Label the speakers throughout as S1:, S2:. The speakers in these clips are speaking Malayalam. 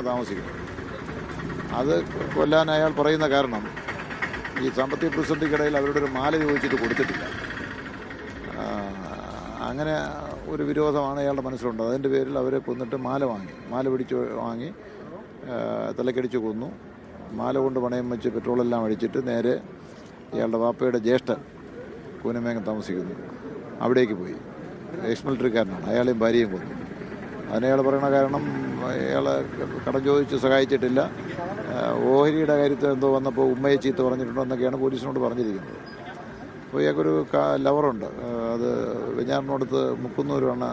S1: താമസിക്കുന്നത്. അത് കൊല്ലാൻ അയാൾ പറയുന്ന കാരണം ഈ സാമ്പത്തിക പ്രതിസന്ധിക്കിടയിൽ അവരുടെ ഒരു മാല ചോദിച്ചിട്ട് കൊടുത്തിട്ടില്ല. അങ്ങനെ ഒരു വിരോധമാണ് അയാളുടെ മനസ്സിലുണ്ട്. അതിൻ്റെ പേരിൽ അവരെ കൊന്നിട്ട് മാല പിടിച്ച് വാങ്ങി തലക്കടിച്ച് കൊന്നു. മാല കൊണ്ട് പണയം വെച്ച് പെട്രോളെല്ലാം അടിച്ചിട്ട് നേരെ ഇയാളുടെ വാപ്പയുടെ ജ്യേഷ്ഠൻ കൂനമേങ്ങം താമസിക്കുന്നു അവിടേക്ക് പോയി. എക്സ് മിലിറ്ററിക്കാരനാണ്, അയാളെയും ഭാര്യയും കൊന്നു. അതിനയാൾ പറയുന്ന കാരണം അയാളെ കടം ചോദിച്ച് സഹായിച്ചിട്ടില്ല, ഓഹരിയുടെ കാര്യത്തിൽ എന്തോ വന്നപ്പോൾ ഉമ്മയെ ചീത്ത പറഞ്ഞിട്ടുണ്ടോ എന്നൊക്കെയാണ് പോലീസിനോട് പറഞ്ഞിരിക്കുന്നത്. അപ്പോൾ ഇയാൾക്കൊരു ലവറുണ്ട്, അത് വെഞ്ഞാറിനോടത്ത് മുക്കുന്നൂരാണ്,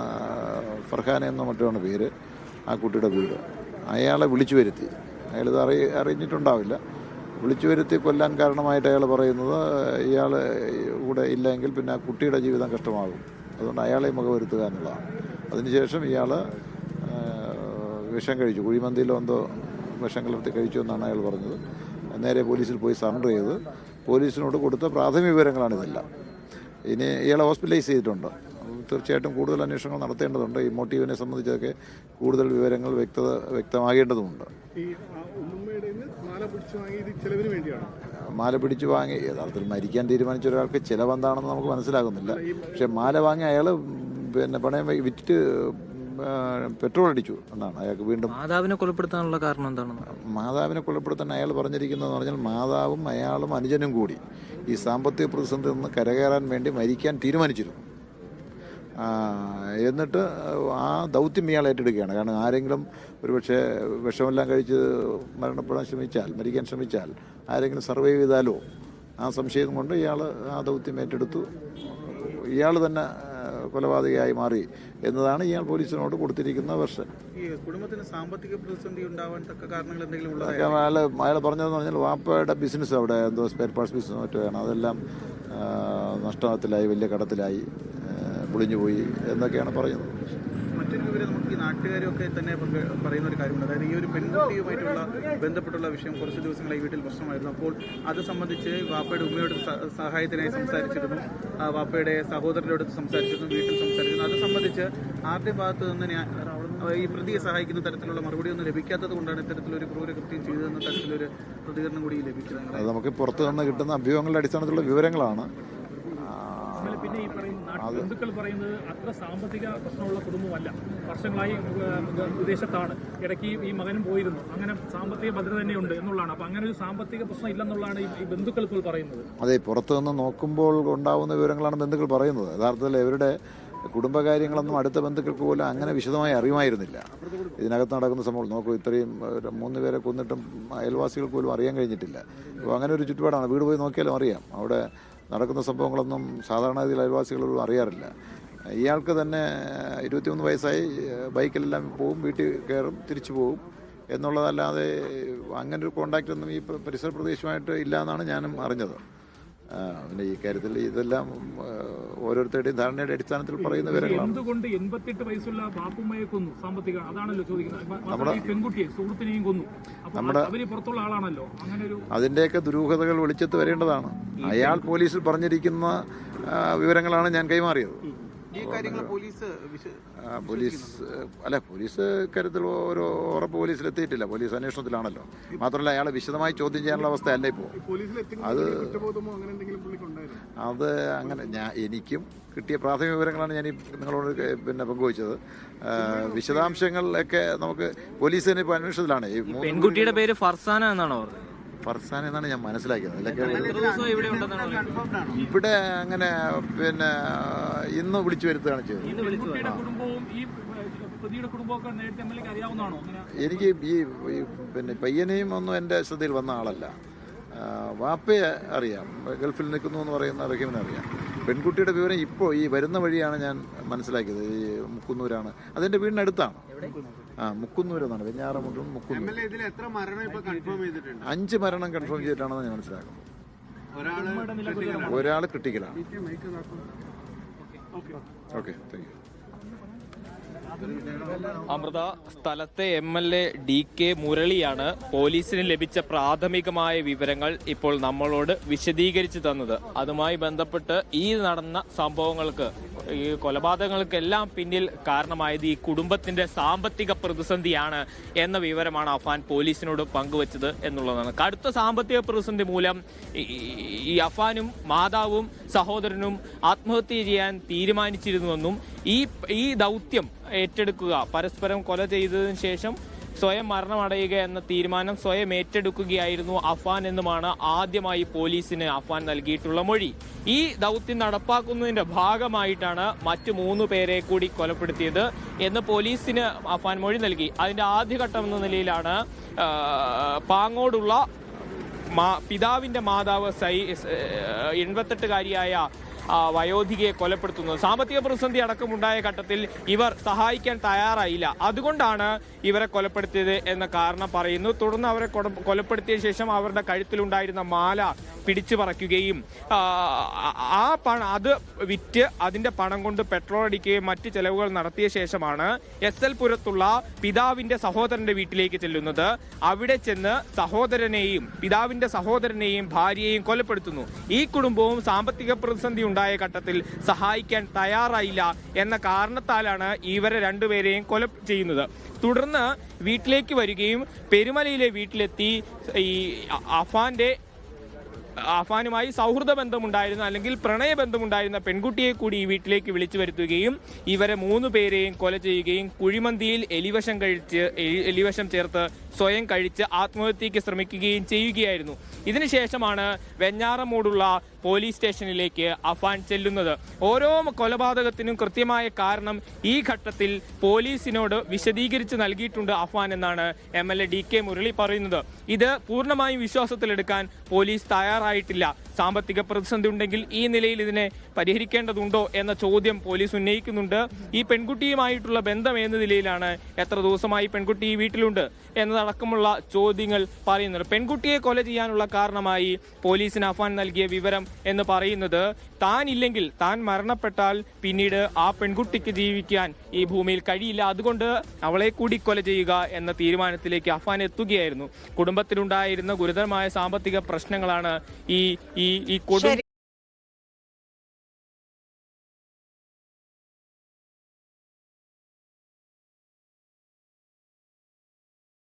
S1: ഫർഹാന എന്നോ മറ്റോ പേര്, ആ കുട്ടിയുടെ വീട്. അയാളെ വിളിച്ചു വരുത്തി, അയാളിത് അറിഞ്ഞിട്ടുണ്ടാവില്ല, വിളിച്ചു വരുത്തി കൊല്ലാൻ കാരണമായിട്ട് അയാൾ പറയുന്നത് ഇയാൾ കൂടെ ഇല്ലെങ്കിൽ പിന്നെ ആ കുട്ടിയുടെ ജീവിതം കഷ്ടമാകും, അതുകൊണ്ട് അയാളെ മുഖവരുത്തുക എന്നുള്ളതാണ്. അതിനുശേഷം ഇയാൾ വിഷം കഴിച്ചു, കുഴിമന്തിയിലോ എന്തോ വിഷം കലർത്തി കഴിച്ചു എന്നാണ് അയാൾ പറഞ്ഞത്. നേരെ പോലീസിൽ പോയി സറണ്ടർ ചെയ്ത് പോലീസിനോട് കൊടുത്ത പ്രാഥമിക വിവരങ്ങളാണിതെല്ലാം. ഇനി ഇയാളെ ഹോസ്പിറ്റലൈസ് ചെയ്തിട്ടുണ്ട്. തീർച്ചയായിട്ടും കൂടുതൽ അന്വേഷണങ്ങൾ നടത്തേണ്ടതുണ്ട്. ഈ മോട്ടീവിനെ സംബന്ധിച്ചൊക്കെ കൂടുതൽ വിവരങ്ങൾ വ്യക്തമാകേണ്ടതുമുണ്ട്. മാല പിടിച്ചു വാങ്ങി യഥാർത്ഥത്തിൽ മരിക്കാൻ തീരുമാനിച്ച ഒരാൾക്ക് ചിലവെന്താണെന്ന് നമുക്ക് മനസ്സിലാകുന്നില്ല. പക്ഷെ മാല വാങ്ങി അയാൾ പിന്നെ പണയം വിറ്റിട്ട് പെട്രോൾ അടിച്ചു എന്നാണ് അയാൾക്ക്. വീണ്ടും
S2: മാതാവിനെ കൊലപ്പെടുത്താനുള്ള കാരണം എന്താണ്?
S1: മാതാവിനെ കൊലപ്പെടുത്താൻ അയാൾ പറഞ്ഞിരിക്കുന്നതെന്ന് പറഞ്ഞാൽ മാതാവും അയാളും അനുജനും കൂടി ഈ സാമ്പത്തിക പ്രതിസന്ധി നിന്ന് കരകയറാൻ വേണ്ടി മരിക്കാൻ തീരുമാനിച്ചിരുന്നു. എന്നിട്ട് ആ ദൗത്യം ഇയാൾ ഏറ്റെടുക്കുകയാണ്. കാരണം ആരെങ്കിലും ഒരുപക്ഷെ വിഷമെല്ലാം കഴിച്ച് മരിക്കാൻ ശ്രമിച്ചാൽ ആരെങ്കിലും സർവൈവ് ചെയ്താലോ ആ സംശയം കൊണ്ട് ഇയാൾ ആ ദൗത്യം ഏറ്റെടുത്തു. ഇയാൾ തന്നെ കൊലപാതകയായി മാറി എന്നതാണ് ഇയാൾ പോലീസിനോട് കൊടുത്തിരിക്കുന്ന വെർഷൻ.
S3: കുടുംബത്തിന് സാമ്പത്തിക പ്രതിസന്ധി ഉണ്ടാവാൻ തക്ക കാരണങ്ങൾ എന്തെങ്കിലും
S1: അയാൾ പറഞ്ഞതെന്ന് പറഞ്ഞാൽ വാപ്പയുടെ ബിസിനസ് അവിടെ എന്തോ സ്പെയർ പാർട്സ് ബിസിനസ് മറ്റോയാണ്, അതെല്ലാം നഷ്ടത്തിലായി, വലിയ കടത്തിലായി, പൊളിഞ്ഞുപോയി എന്നൊക്കെയാണ് പറയുന്നത്.
S3: മറ്റൊരു വിവരം നമുക്ക് ഈ നാട്ടുകാരൊക്കെ തന്നെ പറയുന്ന ഒരു കാര്യമുണ്ട്. അതായത് ഈ ഒരു പെൺകുട്ടിയുമായിട്ടുള്ള ബന്ധപ്പെട്ടുള്ള വിഷയം കുറച്ച് ദിവസങ്ങളായി വീട്ടിൽ പ്രശ്നമായിരുന്നു. അപ്പോൾ അത് സംബന്ധിച്ച് വാപ്പയുടെ ഉമ്മയോട് സഹായത്തിനായി സംസാരിച്ചിരുന്നു, വാപ്പയുടെ സഹോദരനോട് സംസാരിച്ചിരുന്നു, വീട്ടിൽ സംസാരിച്ചിരുന്നു. അത് സംബന്ധിച്ച് ആരുടെ ഭാഗത്ത് നിന്ന് ഈ പ്രതിയെ സഹായിക്കുന്ന തരത്തിലുള്ള മറുപടി ഒന്നും ലഭിക്കാത്തത് കൊണ്ടാണ് ഇത്തരത്തിലൊരു ക്രൂരകൃത്യം ചെയ്തതെന്ന തരത്തിലൊരു പ്രതികരണം കൂടി ലഭിക്കുന്നത്.
S1: അത് നമുക്ക് പുറത്തു നിന്ന് കിട്ടുന്ന അഭ്യൂഹങ്ങളുടെ അടിസ്ഥാനത്തിലുള്ള വിവരങ്ങളാണ്.
S4: പിന്നെ ഈ ബന്ധുക്കൾ പറയുന്നത് അത്ര സാമ്പത്തിക പ്രശ്നമുള്ള കുടുംബമല്ല, വർഷങ്ങളായി വിദേശത്താണ്, ഇടയ്ക്ക് ഈ മകനും പോയിരുന്നു, അങ്ങനെ സാമ്പത്തിക ഭദ്രത തന്നെയുണ്ട് എന്നുള്ളതാണ്. അപ്പം അങ്ങനെ ഒരു സാമ്പത്തിക പ്രശ്നം ഇല്ലെന്നുള്ളതാണ് ഈ ബന്ധുക്കൾ ഇപ്പോൾ പറയുന്നത്.
S1: അതെ, പുറത്തു നിന്ന് നോക്കുമ്പോൾ ഉണ്ടാവുന്ന വിവരങ്ങളാണ് ബന്ധുക്കൾ പറയുന്നത്. യഥാർത്ഥത്തിൽ ഇവരുടെ കുടുംബകാര്യങ്ങളൊന്നും അടുത്ത ബന്ധുക്കൾക്ക് പോലും അങ്ങനെ വിശദമായി അറിയുമായിരുന്നില്ല. ഇതിനകത്ത് നടക്കുന്ന സംഭവം നോക്കൂ, ഇത്രയും 3 പേരെ കൊന്നിട്ടും അയൽവാസികൾക്ക് പോലും അറിയാൻ കഴിഞ്ഞിട്ടില്ല. അപ്പോൾ അങ്ങനെ ഒരു ചുറ്റുപാടാണ്. വീട് പോയി നോക്കിയാലും അറിയാം, അവിടെ നടക്കുന്ന സംഭവങ്ങളൊന്നും സാധാരണ ഇതിൽ അയൽവാസികളൊന്നും അറിയാറില്ല. ഇയാൾക്ക് തന്നെ 21 വയസ്സായി, ബൈക്കിലെല്ലാം പോവും, വീട്ടിൽ കയറും, തിരിച്ചു പോവും എന്നുള്ളതല്ലാതെ അങ്ങനൊരു കോണ്ടാക്റ്റ് ഒന്നും ഈ പരിസര പ്രദേശമായിട്ട് ഇല്ല എന്നാണ് ഞാനും അറിഞ്ഞത്. പിന്നെ ഈ കാര്യത്തിൽ ഇതെല്ലാം ഓരോരുത്തരുടെയും ധാരണയുടെ അടിസ്ഥാനത്തിൽ പറയുന്ന വിവരങ്ങളാണ്.
S4: എന്തുകൊണ്ട് 88 വയസ്സുള്ള ബാപ്പുമ്മയെ കൊന്നു? സാമ്പത്തിക, അതാണല്ലോ ചോദിക്കുന്നത്. പെൺകുട്ടിയെ, സുഹൃത്തിനെയും കൊന്നു. അവര് പുറത്തുള്ള ആളാണല്ലോ. അങ്ങനെ
S1: അതിന്റെയൊക്കെ ദുരൂഹതകൾ വെളിച്ചത്ത് വരേണ്ടതാണ്. അയാൾ പോലീസിൽ പറഞ്ഞിരിക്കുന്ന വിവരങ്ങളാണ് ഞാൻ കൈമാറിയത്. പോലീസ് കാര്യത്തിൽ ഒരു ഉറപ്പ് പോലീസിലെത്തിയിട്ടില്ല. പോലീസ് അന്വേഷണത്തിലാണല്ലോ. മാത്രമല്ല അയാളെ വിശദമായി ചോദ്യം ചെയ്യാനുള്ള അവസ്ഥയല്ല ഇപ്പോൾ. അത് അങ്ങനെ എനിക്കും കിട്ടിയ പ്രാഥമിക വിവരങ്ങളാണ് ഞാൻ നിങ്ങളോട് പങ്കുവച്ചത്. വിശദാംശങ്ങളിലൊക്കെ നമുക്ക് പോലീസ് തന്നെ ഇപ്പോൾ അന്വേഷണത്തിലാണ്.
S2: പെൺകുട്ടിയുടെ പേര് ഫർസാന എന്നാണോ?
S1: ഫർസാന എന്നാണ് ഞാൻ മനസ്സിലാക്കിയത്. ഇവിടെ അങ്ങനെ ഇന്ന് വിളിച്ചു വരുത്തുകയാണ് ചെയ്തത്. എനിക്ക് ഈ പയ്യനെയും ഒന്നും എൻ്റെ ശ്രദ്ധയിൽ വന്ന ആളല്ല. വാപ്പയെ അറിയാം, ഗൾഫിൽ നിൽക്കുന്നു എന്ന് പറയുന്ന റഹീമിനെ അറിയാം. പെൺകുട്ടിയുടെ വിവരം ഇപ്പോൾ ഈ വരുന്ന വഴിയാണ് ഞാൻ മനസ്സിലാക്കിയത്. ഈ മുക്കുന്നൂരാണ്, അതെൻ്റെ വീടിനടുത്താണ്. മുക്കുന്നൂരെന്നാണ്, വെഞ്ഞാറമൂടും മുക്കുന്നൂർ. 5 മരണം കൺഫേം ചെയ്തിട്ടാണെന്ന് ഞാൻ മനസ്സിലാക്കുന്നത്. ഒരാൾ ക്രിട്ടിക്കലാണ്. Okay, thank you.
S5: അമൃത, സ്ഥലത്തെ MLA DK മുരളിയാണ് പോലീസിന് ലഭിച്ച പ്രാഥമികമായ വിവരങ്ങൾ ഇപ്പോൾ നമ്മളോട് വിശദീകരിച്ചു തന്നത്. അതുമായി ബന്ധപ്പെട്ട് ഈ നടന്ന സംഭവങ്ങൾക്ക് ഈ കൊലപാതകങ്ങൾക്കെല്ലാം പിന്നിൽ കാരണമായത് ഈ കുടുംബത്തിന്റെ സാമ്പത്തിക പ്രതിസന്ധിയാണ് എന്ന വിവരമാണ് അഫാൻ പോലീസിനോട് പങ്കുവച്ചത് എന്നുള്ളതാണ്. കടുത്ത സാമ്പത്തിക പ്രതിസന്ധി മൂലം ഈ അഫാനും മാതാവും സഹോദരനും ആത്മഹത്യ ചെയ്യാൻ തീരുമാനിച്ചിരുന്നുവെന്നും ഈ ദൗത്യം ഏറ്റെടുക്കുക, പരസ്പരം കൊല ചെയ്തതിനു ശേഷം സ്വയം മരണമടയുക എന്ന തീരുമാനം സ്വയം ഏറ്റെടുക്കുകയായിരുന്നു അഫാൻ എന്നുമാണ് ആദ്യമായി പോലീസിന് അഫാൻ നൽകിയിട്ടുള്ള മൊഴി. ഈ ദൗത്യം നടപ്പാക്കുന്നതിന്റെ ഭാഗമായിട്ടാണ് മറ്റു 3 പേരെ കൂടി കൊലപ്പെടുത്തിയത് എന്ന് പോലീസിന് അഫാൻ മൊഴി നൽകി. അതിന്റെ ആദ്യഘട്ടം എന്ന നിലയിലാണ് പാങ്ങോടുള്ള പിതാവിന്റെ മാതാവ് 88-കാരിയായ വയോധികയെ കൊലപ്പെടുത്തുന്നത്. സാമ്പത്തിക പ്രതിസന്ധി അടക്കമുണ്ടായ ഘട്ടത്തിൽ ഇവർ സഹായിക്കാൻ തയ്യാറായില്ല, അതുകൊണ്ടാണ് ഇവരെ കൊലപ്പെടുത്തിയത് എന്ന കാരണം പറയുന്നു. തുടർന്ന് അവരെ കൊലപ്പെടുത്തിയ ശേഷം അവരുടെ കഴുത്തിലുണ്ടായിരുന്ന മാല പിടിച്ചു പറിക്കുകയും അത് വിറ്റ് അതിന്റെ പണം കൊണ്ട് പെട്രോൾ അടിക്കുകയും മറ്റ് ചെലവുകൾ നടത്തിയ ശേഷമാണ് SL പുരത്തുള്ള പിതാവിന്റെ സഹോദരന്റെ വീട്ടിലേക്ക് ചെല്ലുന്നത്. അവിടെ ചെന്ന് പിതാവിന്റെ സഹോദരനെയും ഭാര്യയെയും കൊലപ്പെടുത്തുന്നു. ഈ കുടുംബവും സാമ്പത്തിക പ്രതിസന്ധി ഉണ്ടായ ഘട്ടത്തിൽ സഹായിക്കാൻ തയ്യാറായില്ല എന്ന കാരണത്താലാണ് ഇവരെ 2 പേരെയും കൊല ചെയ്യുന്നത്. തുടർന്ന് വീട്ടിലേക്ക് വരികയും പെരുമലയിലെ വീട്ടിലെത്തി ഈ അഫാനുമായി സൗഹൃദ ബന്ധമുണ്ടായിരുന്ന അല്ലെങ്കിൽ പ്രണയബന്ധമുണ്ടായിരുന്ന പെൺകുട്ടിയെ കൂടി ഈ വീട്ടിലേക്ക് വിളിച്ചു വരുത്തുകയും ഇവരെ 3 പേരെയും കൊല ചെയ്യുകയും കുഴിമന്തിയിൽ എലിവശം ചേർത്ത് സ്വയം കഴിച്ച് ആത്മഹത്യക്ക് ശ്രമിക്കുകയും ചെയ്യുകയായിരുന്നു. ഇതിനുശേഷമാണ് വെഞ്ഞാറമൂടുള്ള പോലീസ് സ്റ്റേഷനിലേക്ക് അഫാൻ ചെല്ലുന്നത്. ഓരോ കൊലപാതകത്തിനും കൃത്യമായ കാരണം ഈ ഘട്ടത്തിൽ പോലീസിനോട് വിശദീകരിച്ച് നൽകിയിട്ടുണ്ട് അഫാൻ എന്നാണ് MLA DK മുരളി പറയുന്നത്. ഇത് പൂർണ്ണമായും വിശ്വാസത്തിലെടുക്കാൻ പോലീസ് തയ്യാറായിട്ടില്ല. സാമ്പത്തിക പ്രതിസന്ധി ഉണ്ടെങ്കിൽ ഈ നിലയിൽ ഇതിനെ പരിഹരിക്കേണ്ടതുണ്ടോ എന്ന ചോദ്യം പോലീസ് ഉന്നയിക്കുന്നുണ്ട്. ഈ പെൺകുട്ടിയുമായിട്ടുള്ള ബന്ധം എന്ന നിലയിലാണ്, എത്ര ദിവസമായി പെൺകുട്ടി ഈ വീട്ടിലുണ്ട് എന്നതടക്കമുള്ള ചോദ്യങ്ങൾ പറയുന്നുണ്ട്. പെൺകുട്ടിയെ കൊല ചെയ്യാനുള്ള കാരണമായി പോലീസിന് അഫാൻ നൽകിയ വിവരം എന്ന് പറയുന്നത് താൻ മരണപ്പെട്ടാൽ പിന്നീട് ആ പെൺകുട്ടിക്ക് ജീവിക്കാൻ ഈ ഭൂമിയിൽ കഴിയില്ല, അതുകൊണ്ട് അവളെ കൂടി കൊല ചെയ്യുക എന്ന തീരുമാനത്തിലേക്ക് അഫാൻ എത്തുകയായിരുന്നു. കുടുംബത്തിലുണ്ടായിരുന്ന ഗുരുതരമായ സാമ്പത്തിക പ്രശ്നങ്ങളാണ് ഈ കൊടും